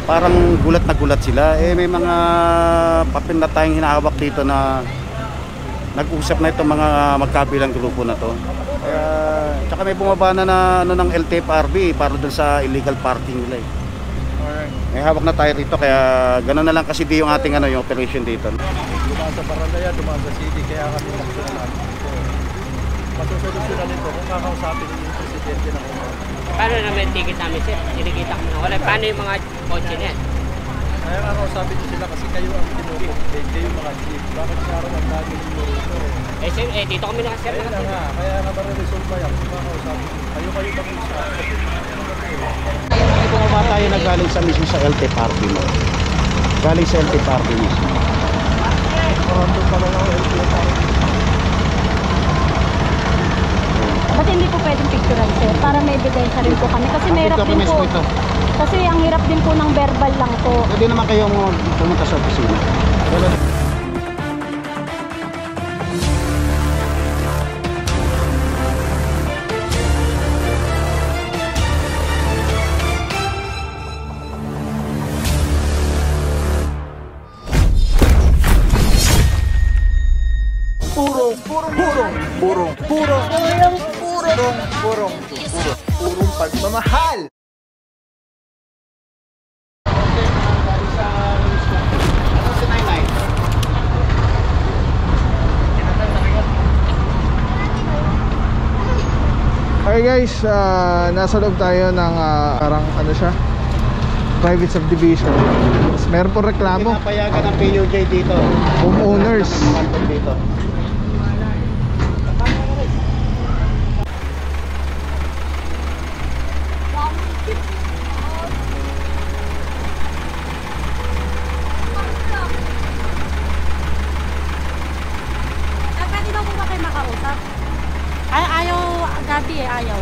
parang gulat na gulat sila. May mga papel na tayong hinahawak dito na nag-usap na itong mga magkabilang grupo na to. Kaya tsaka may bumaba na ng LTFRB para dun sa illegal parking nila eh. May hawak na tayo rito, kaya gano'n na lang kasi di yung ating yung operation dito. Dumaan sa barangay, dumaan sa city, kaya kami nagsulalan dito. Masusolusyonan nito kung kakausapin yung presidente ng Umar. Paano naman yung ticket namin, sir? Nilikita ko na. Wala, paano yung mga kotse niya? Kaya kakausapin nyo sila kasi kayo ang tinukot, kayo mga chief. Bakit karoon ang dami nyo rito? Sir, dito kami nakasir. Kaya nga mariresolve yan kung kakausapin nyo. Kayo mag-isa. May bumaba tayo na galing sa mismo sa LTFRB mo. Galing sa LTFRB mismo. Doon pala lang ang LTFRB. Ba't hindi po pwedeng picturean, sir? Para may ebidensya rin po kami. Kasi mahirap din po. Kasi ang hirap din po ng verbal lang po. Pwede naman kayong pumunta sa opisina. Purong pagmamahal. Okay guys, nasa loob tayo ng parang ano siya, private subdivision. Meron po reklamo. Pinapayagan ng PUJ dito. Homeowners. Dito. Pwede daw po ba kayo makausap? Ayaw, gabi ayaw.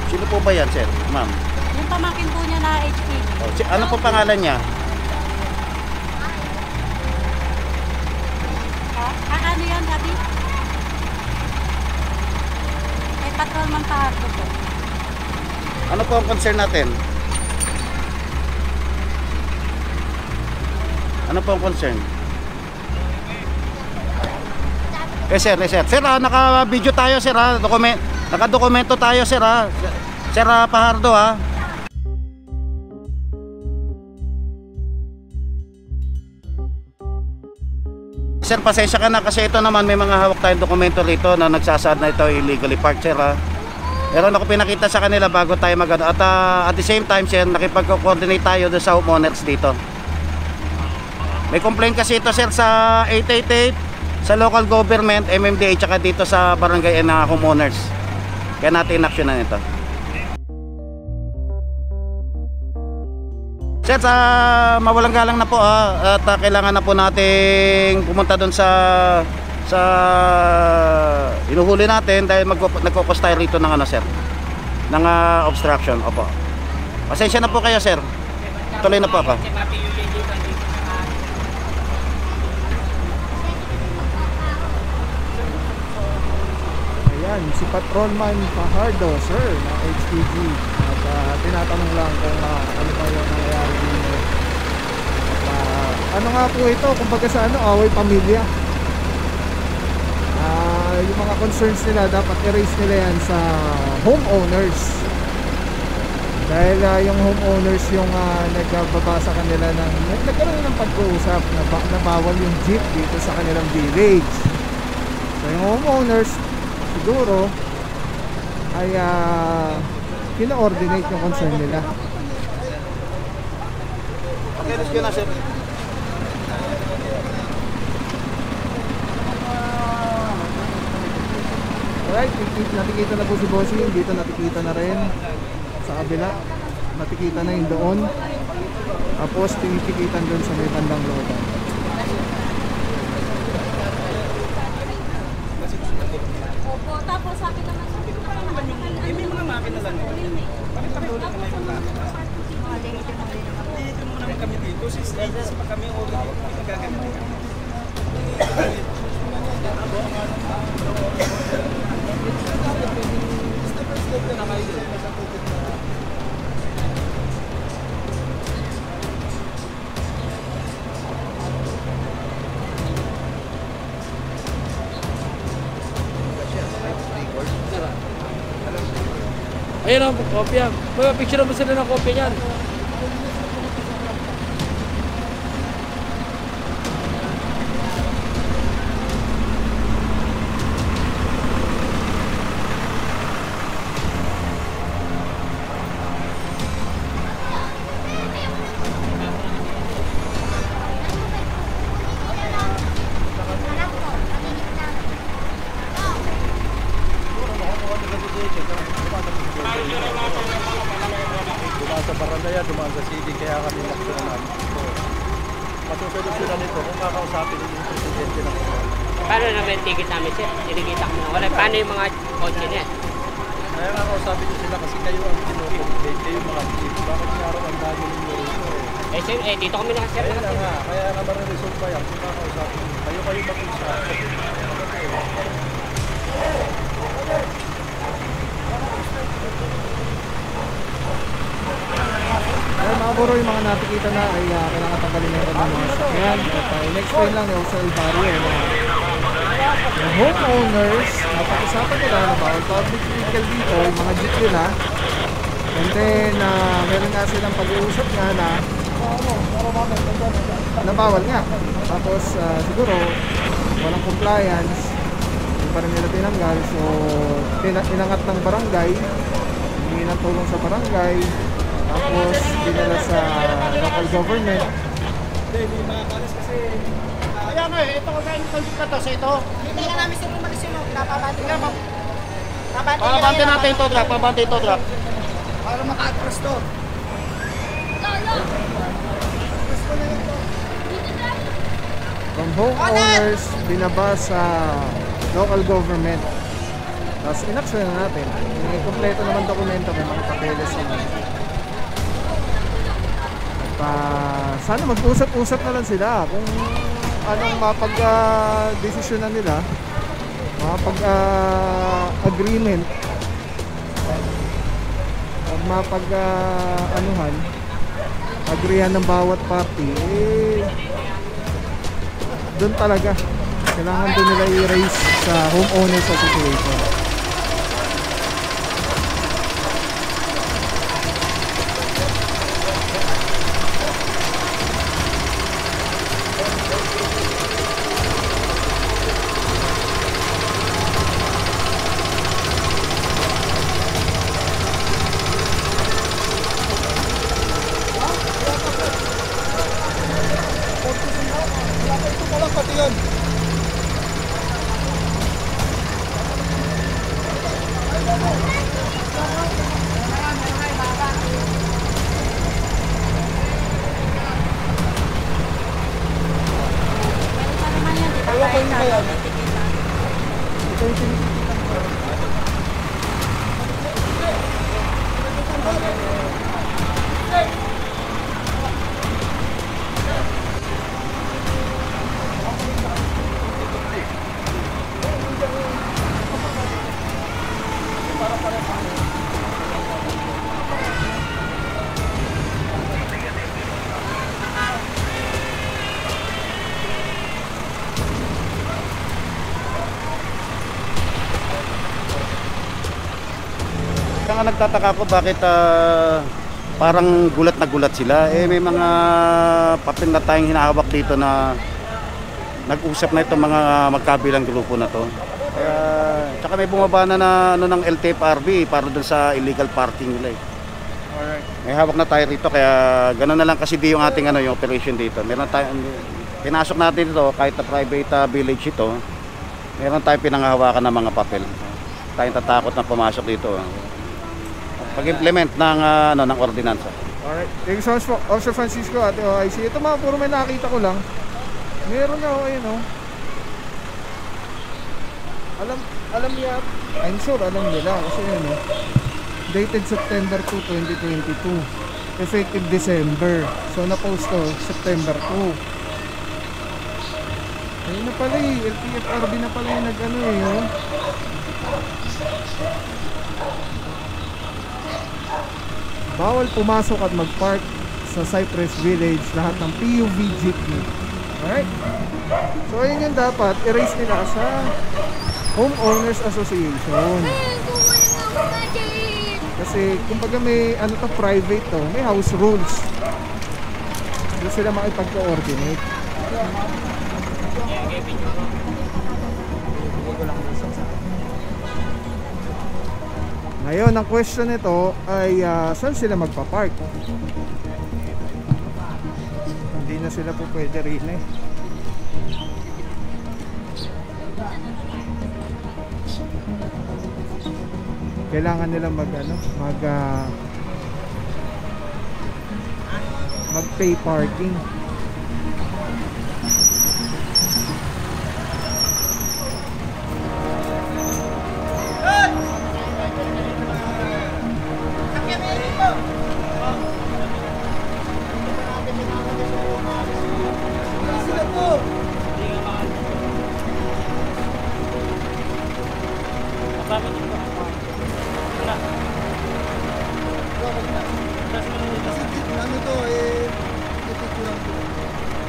Sino po ba yan, sir? Ma'am? Yung pamangkin po niya na HP. Ano po pangalan niya? Ano yan, gabi? May patrolman Fajardo po. Ano po ang concern natin? Ano po ang concern? Sir. Sir, naka-video tayo, sir, ha? Naka-dokumento tayo, sir, ha? Sir Fajardo, ha? Sir, pasensya ka na kasi ito naman may mga hawak tayong dokumento rito na nagsasaad na ito illegally parked, sir, ha? Pero ako pinakita sa kanila bago tayo mag-ano. At at the same time, sir, nakipag-coordinate tayo doon sa homeowners dito. May complaint kasi ito, sir, sa 888 sa local government, MMDA, tsaka dito sa barangay na homeowners. Kaya natin inaksyonan ito. Sir, mawalang galang na po, ha? At kailangan na po nating pumunta doon sa hinuhuli natin dahil nagkokos tayo rito ng sir, ng obstruction. Opo. Pasensya na po kayo, sir. Tuloy na po ako. Ayan, si Patrolman Fajardo, sir, ng HPG. At tinatanong lang kung ano ba yung nangyayari dito. Ano nga po ito, kumbaga sa away pamilya. Yung mga concerns nila, dapat erase nila yan sa homeowners. Dahil yung homeowners yung nagbaba sa kanila nagkaroon ng pag-uusap na bawal yung jeep dito sa kanilang village. So yung homeowners siguro ay kino-ordinate yung concern nila. Okay, let's go na, sir. Alright, nakikita na po si Bossing. Dito nakikita na rin sa kabila. Nakikita na yung doon. Tapos tinikitan doon sa may bandang looban. Opo, tapos sa akin naman may mga makina lang. Bakit kami ulit kami ulit? Dito mo naman kami dito. Since pa kami ulit nagagamit. Ayun ang kopya. May picture mo sila ng kopya niyan. Dumaan sa Barangay, dumaan sa CD, kaya kami naksyonan namin ito. Masusolusyonan nito kung kakausapin yung presidente ng ito. Paano naman ticket namin, sir? Nilikita ko na. Wala, paano yung mga kotse niya? Kaya kakausapin nyo sila kasi kayo ang kinukumpate, kayo mga chief. Bakit nga raw ang dami ninyo rito? Eh, sir, dito kami nakasir. Kaya na nga, kaya nga mariresolve ba yan kung kakausapin nyo. Kayo mag-usap. Kaya mga buro, yung mga nakikita na ay kailangan tanggalin na yung mga sakyan. At in-explain lang ni Jose Alvario na yung homeowners, napag-usapan nila na bawal public vehicle dito, yung mga jeep nila. And then, meron nga silang pag-uusap nga na bawal nga. Tapos, siguro, walang compliance, hindi pa rin nila tinanggal. So, inangat ng barangay, hindi ng tulong sa barangay, tapos dinala sa local government. Hindi makakalis kasi Kaya nga eh, ito kaya yung convict na to sa ito. hindi na namin sila umalis yun. Napabati ka mo. Pabante natin ito, drop. Pabante ito, drop. Para maka-atras to. From homeowners, binaba sa local government. Tapos inaksyon na natin. May kompleto naman dokumento, may mga papeles naman. At sana mag-usap-usap na lang sila kung anong mapag-desisyonan nila, mapag-agreement, at mapag-anuhan, agreehan ng bawat party, doon talaga kailangan doon nila i-raise sa homeowners association. Kaya nga nagtataka ko bakit parang gulat na gulat sila. Eh may mga papel na tayong hinahawak dito na nag-usap na itong mga magkabilang grupo na to. Kaya tsaka may bumaba na ano ng LTFRB para dun sa illegal parking nila eh. Alright. May hawak na tayo rito kaya gano'n na lang kasi yung ating yung operation dito. Meron tayong pinasok natin ito kahit na private village ito. Meron tayong pinanghahawakan ng mga papel. Tayong tatakot na pumasok dito. Pag-implement ng ordinansa. Alright. Thank you so much po, Officer Francisco at OIC. Ito mga puro may nakita ko lang. Meron na ayun Alam niya, I'm sure alam nila kasi yun dated September 2, 2022. Effective December. So na-post to September 2. Ayun na pala LTFRB na pala yung Bawal pumasok at mag-park sa Cypress Village lahat ng PUV jeepney. Alright? So ayun yung dapat erase nila sa Homeowners Association. Kasi kumbaga may ano to, private to, may house rules. Doon sila makipag-coordinate. Ngayon, ang question nito ay saan sila magpa-park? Hindi na sila po pwede rin eh. Kailangan nila mag-pay parking.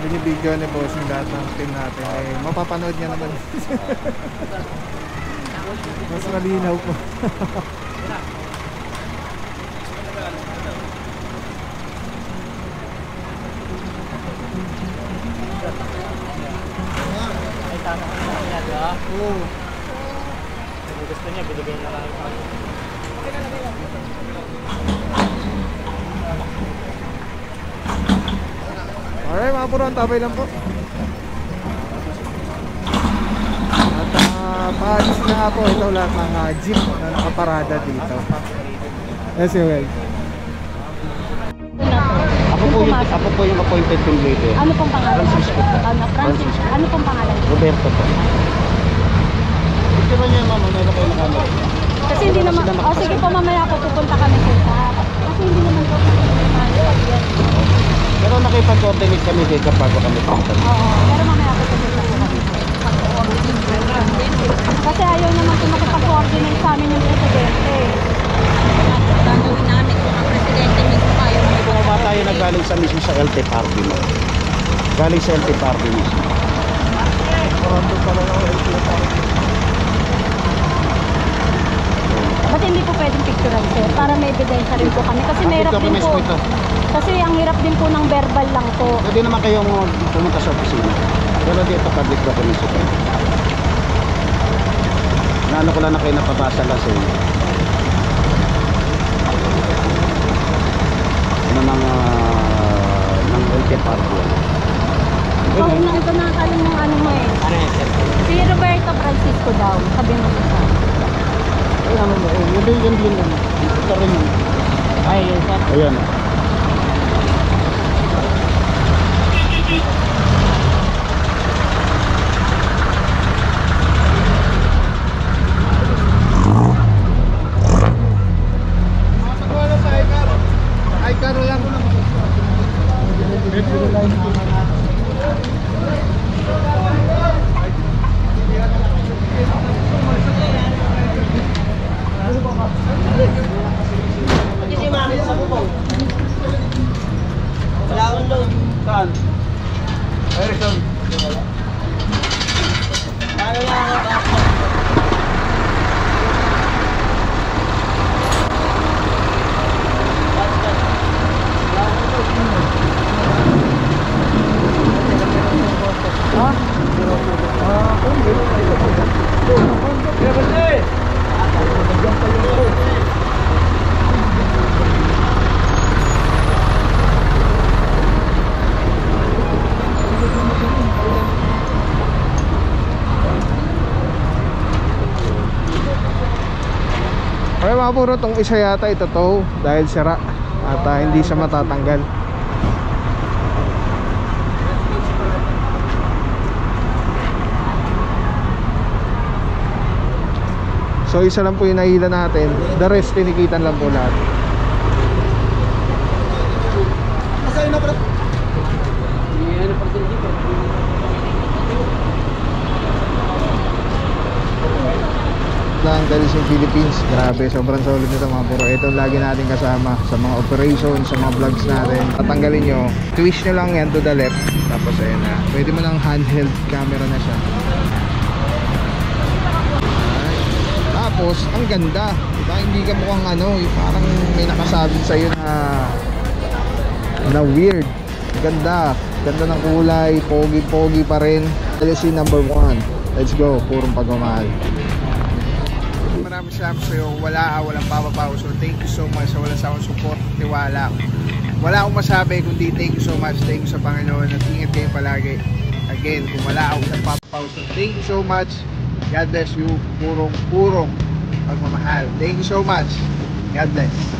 Binibidyo ni bossing lahat ng team natin eh, mapapanood niya naman. Mas malinaw po. Ay, tama ka na ginagawa. Oo. Gusto niya, binibigyan na lang ako. Alright mga puro, tabay lang po. At paalis na nga po ito lahat ng jeep na nakaparada dito. Yes, well. Ako po yung appointed team leader. Ano pong pangalan? Francisco po. Francis. Ano pong pangalan? Roberto po. Ito ba niya mama, meron kayo nakamit? Kasi hindi naman, sige po mamaya po pupunta kami dito. Kasi hindi naman po Pero nakipag-coordinate kami dito bago kami punta. Oo, pero mamaya po pupunta po kami. Kasi ayaw naman po makipag-coordinate sa amin yung presidente. Gagawin namin kung ang presidente mismo ayaw Bumaba tayo na galing sa mismo sa LT Party mo. Galing sa LT Party mismo. Parando pala ng LT Party. Ba't hindi po pwedeng picturean, sir? Para may ebidensya rin po kami. Kasi may hirap din po. Kasi ang hirap din po ng verbal lang po. Pwede naman kayong pumunta sa opisina. Pero dito public documents ito. Naano ko lang na kayo napabasa lang sa inyo. Ano ng LT Party. Oo, ito nakakalam ng ano mo eh. Ano yan, sir? Si Roberto Francisco daw. Sabi mo sa Ay, ano ba? Yun lang. Ito rin yun. Ay, yun, sir. Ayan. Saan? Harrison. Okay mga puro, itong isa yata ito to dahil sira at hindi siya matatanggal. So isa lang po yung nahila natin, the rest tinikitan lang po lahat. Masaya na bro. Lang Galising Philippines, grabe, sobrang solid nito mga puro. Ito lagi natin kasama sa mga operations, sa mga vlogs natin. Tatanggalin nyo, twist nyo lang yan to the left, tapos ayun na, pwede mo ng handheld camera na siya. Alright. Up. Tapos, ang ganda. Diba? Hindi ka mukhang ano, yung parang may nakasabit sa'yo na weird. Ganda. Ganda ng kulay. Pogi pa rin. LSC number 1. Let's go. Purong pagmamahal. Maraming salamat sa'yo. Walang papapaw. So, thank you so much sa walang sa akong support, tiwala. Wala akong masabi kundi thank you so much. Thank you sa Panginoon at ingat kayo palagi. Again, kung wala akong papapaw. So, thank you so much. God bless you. Purong pagmamahal. Thank you so much. God bless.